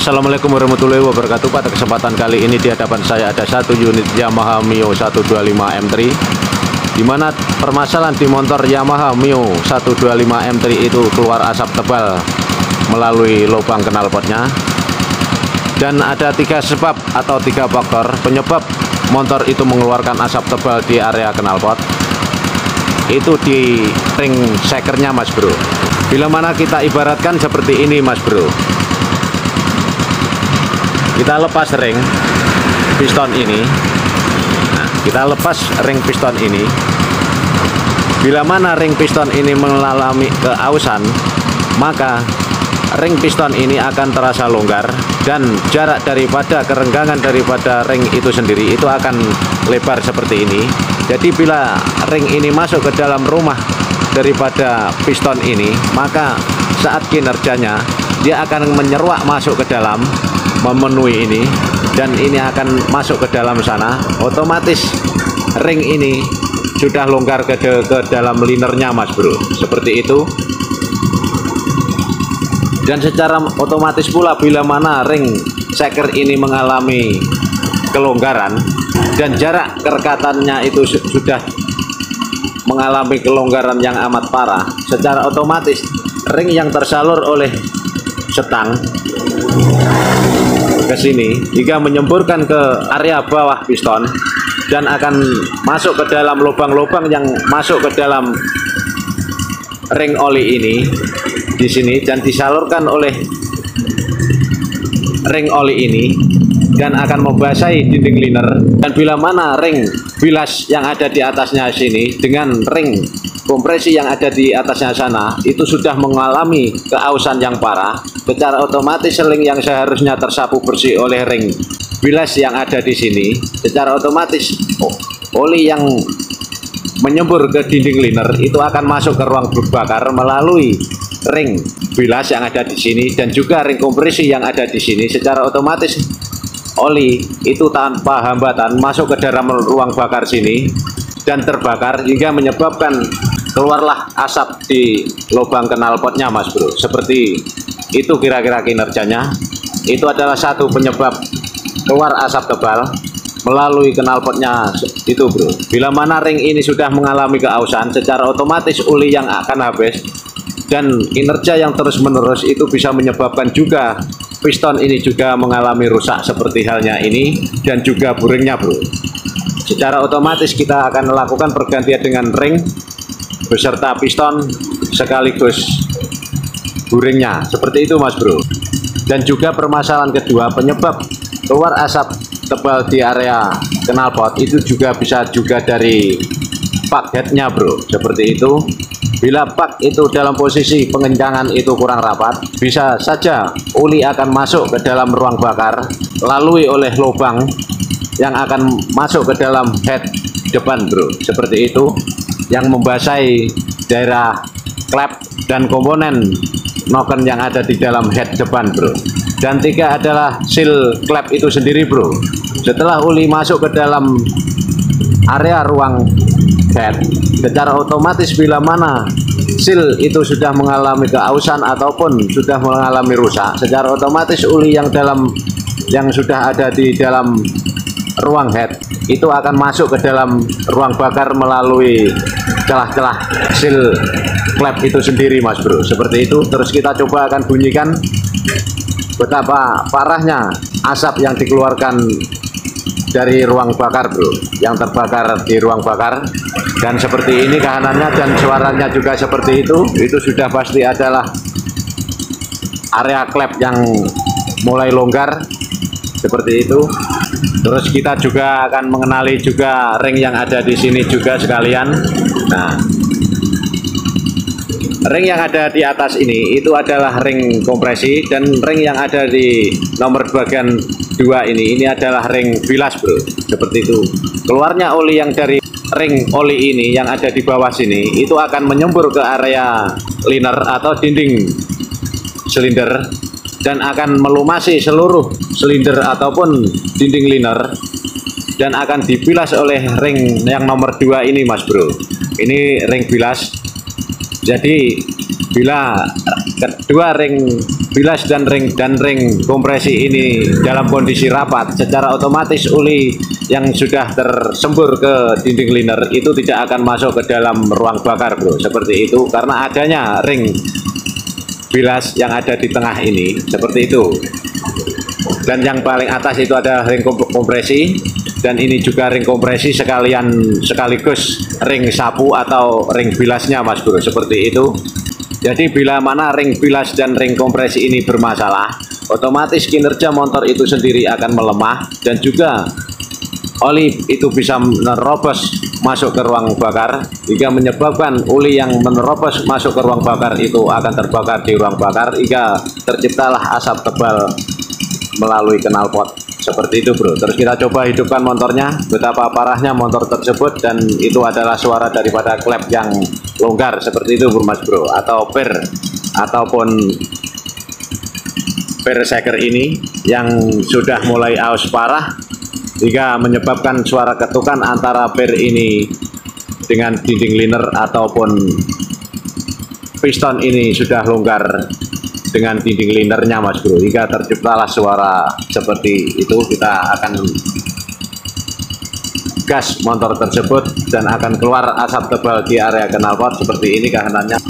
Assalamualaikum warahmatullahi wabarakatuh. Pada kesempatan kali ini di hadapan saya ada satu unit Yamaha Mio 125 M3, dimana permasalahan di motor Yamaha Mio 125 M3 itu keluar asap tebal melalui lubang knalpotnya. Dan ada 3 sebab atau 3 faktor penyebab motor itu mengeluarkan asap tebal di area knalpot. Itu di ring shakernya, Mas Bro. Bila mana kita ibaratkan seperti ini, Mas Bro. Kita lepas ring piston ini. Nah, kita lepas ring piston ini. Bila mana ring piston ini mengalami keausan, maka ring piston ini akan terasa longgar dan jarak daripada kerenggangan daripada ring itu sendiri itu akan lebar seperti ini. Jadi bila ring ini masuk ke dalam rumah daripada piston ini, maka saat kinerjanya dia akan menyeruak masuk ke dalam, memenuhi ini, dan ini akan masuk ke dalam sana. Otomatis ring ini sudah longgar ke dalam linernya, Mas Bro, seperti itu. Dan secara otomatis pula bila mana ring shaker ini mengalami kelonggaran dan jarak kerekatannya itu sudah mengalami kelonggaran yang amat parah, secara otomatis ring yang tersalur oleh setang ke sini hingga menyemburkan ke area bawah piston dan akan masuk ke dalam lubang-lubang yang masuk ke dalam ring oli ini di sini dan disalurkan oleh ring oli ini dan akan membasahi dinding liner. Dan bila mana ring bilas yang ada di atasnya sini dengan ring kompresi yang ada di atasnya sana itu sudah mengalami keausan yang parah, secara otomatis seling yang seharusnya tersapu bersih oleh ring bilas yang ada di sini, secara otomatis oli yang menyembur ke dinding liner itu akan masuk ke ruang bakar melalui ring bilas yang ada di sini dan juga ring kompresi yang ada di sini. Secara otomatis oli itu tanpa hambatan masuk ke dalam ruang bakar sini dan terbakar hingga menyebabkan keluarlah asap di lubang knalpotnya, Mas Bro. Seperti itu kira-kira kinerjanya. Itu adalah satu penyebab keluar asap tebal melalui knalpotnya itu, Bro. Bila mana ring ini sudah mengalami keausan, secara otomatis oli yang akan habis dan kinerja yang terus-menerus itu bisa menyebabkan juga piston ini juga mengalami rusak seperti halnya ini dan juga buringnya, Bro. Secara otomatis kita akan melakukan pergantian dengan ring beserta piston sekaligus buringnya, seperti itu, Mas Bro. Dan juga permasalahan kedua penyebab keluar asap tebal di area knalpot itu juga bisa juga dari pak headnya, Bro, seperti itu. Bila pak itu dalam posisi pengencangan itu kurang rapat, bisa saja oli akan masuk ke dalam ruang bakar lalui oleh lubang yang akan masuk ke dalam head depan, Bro, seperti itu, yang membasahi daerah klep dan komponen noken yang ada di dalam head depan, Bro. Dan 3 adalah seal klep itu sendiri, Bro. Setelah oli masuk ke dalam area ruang head, secara otomatis bila mana seal itu sudah mengalami keausan ataupun sudah mengalami rusak, secara otomatis oli yang sudah ada di dalam ruang head itu akan masuk ke dalam ruang bakar melalui celah-celah seal klep itu sendiri, Mas Bro, seperti itu. Terus kita coba akan bunyikan betapa parahnya asap yang dikeluarkan dari ruang bakar, Bro, yang terbakar di ruang bakar. Dan seperti ini kahanannya dan suaranya juga seperti itu sudah pasti adalah area klep yang mulai longgar, seperti itu. Terus kita juga akan mengenali juga ring yang ada di sini juga sekalian. Nah, ring yang ada di atas ini itu adalah ring kompresi, dan ring yang ada di nomor bagian 2 ini adalah ring bilas, Bro, seperti itu. Keluarnya oli yang dari ring oli ini yang ada di bawah sini itu akan menyembur ke area liner atau dinding silinder dan akan melumasi seluruh silinder ataupun dinding liner dan akan dibilas oleh ring yang nomor 2 ini, Mas Bro. Ini ring bilas. Jadi bila kedua ring bilas dan ring kompresi ini dalam kondisi rapat, secara otomatis uli yang sudah tersembur ke dinding liner itu tidak akan masuk ke dalam ruang bakar, bro. Seperti itu, karena adanya ring bilas yang ada di tengah ini, seperti itu. Dan yang paling atas itu ada ring kompresi, dan ini juga ring kompresi sekaligus ring sapu atau ring bilasnya, mas bro, seperti itu. Jadi bila mana ring bilas dan ring kompresi ini bermasalah, otomatis kinerja motor itu sendiri akan melemah, dan juga oli itu bisa menerobos masuk ke ruang bakar, hingga menyebabkan uli yang menerobos masuk ke ruang bakar itu akan terbakar di ruang bakar, hingga terciptalah asap tebal melalui knalpot. Seperti itu, bro. Terus kita coba hidupkan motornya, betapa parahnya motor tersebut, dan itu adalah suara daripada klep yang longgar, seperti itu, bro, mas bro, atau ataupun shaker ini yang sudah mulai aus parah, hingga menyebabkan suara ketukan antara ini dengan dinding liner ataupun piston ini sudah longgar dengan dinding linernya, mas bro, hingga terciptalah suara seperti itu. Kita akan gas motor tersebut dan akan keluar asap tebal di area knalpot seperti ini keadaannya.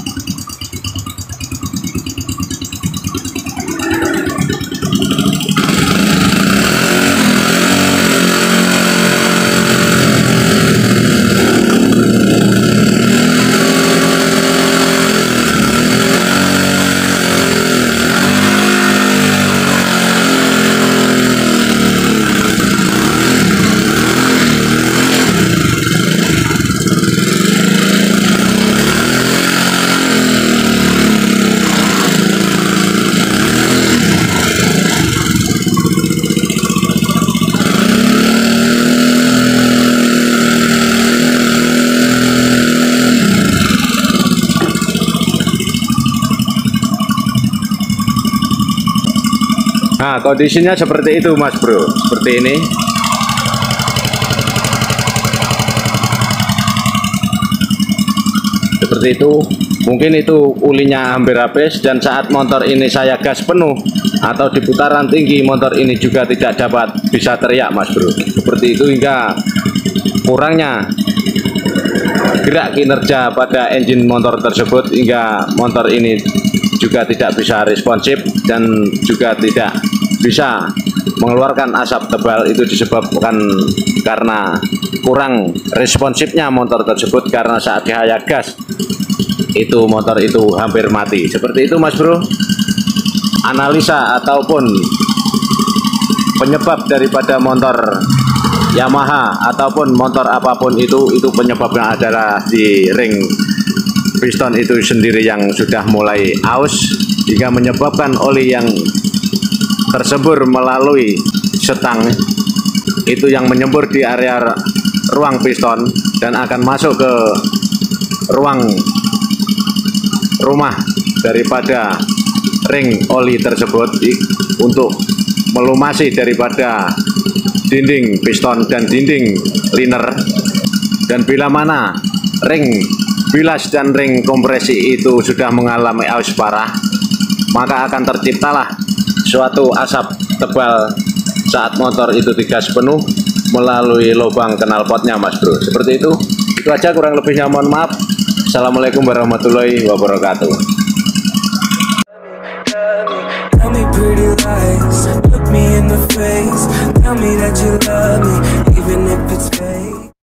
Nah, kondisinya seperti itu, mas bro, seperti ini. Seperti itu, mungkin itu ulinya hampir habis, dan saat motor ini saya gas penuh atau di putaran tinggi, motor ini juga tidak dapat bisa teriak, mas bro. Seperti itu, hingga kurangnya gerak kinerja pada engine motor tersebut, hingga motor ini juga tidak bisa responsif dan juga tidak bisa mengeluarkan asap tebal. Itu disebabkan karena kurang responsifnya motor tersebut, karena saat dihaya gas itu motor itu hampir mati. Seperti itu, mas bro, analisa ataupun penyebab daripada motor Yamaha ataupun motor apapun itu penyebabnya adalah di ring piston itu sendiri yang sudah mulai aus, hingga menyebabkan oli yang tersembur melalui setang itu yang menyembur di area ruang piston dan akan masuk ke ruang rumah daripada ring oli tersebut untuk melumasi daripada dinding piston dan dinding liner. Dan bila mana ring bilas dan ring kompresi itu sudah mengalami aus parah, maka akan terciptalah suatu asap tebal saat motor itu digas penuh melalui lubang knalpotnya, mas bro. Seperti itu. Itu aja, kurang lebihnya mohon maaf. Assalamualaikum warahmatullahi wabarakatuh. Tell me pretty lies, look me in the face, tell me that you love me, even if it's fake.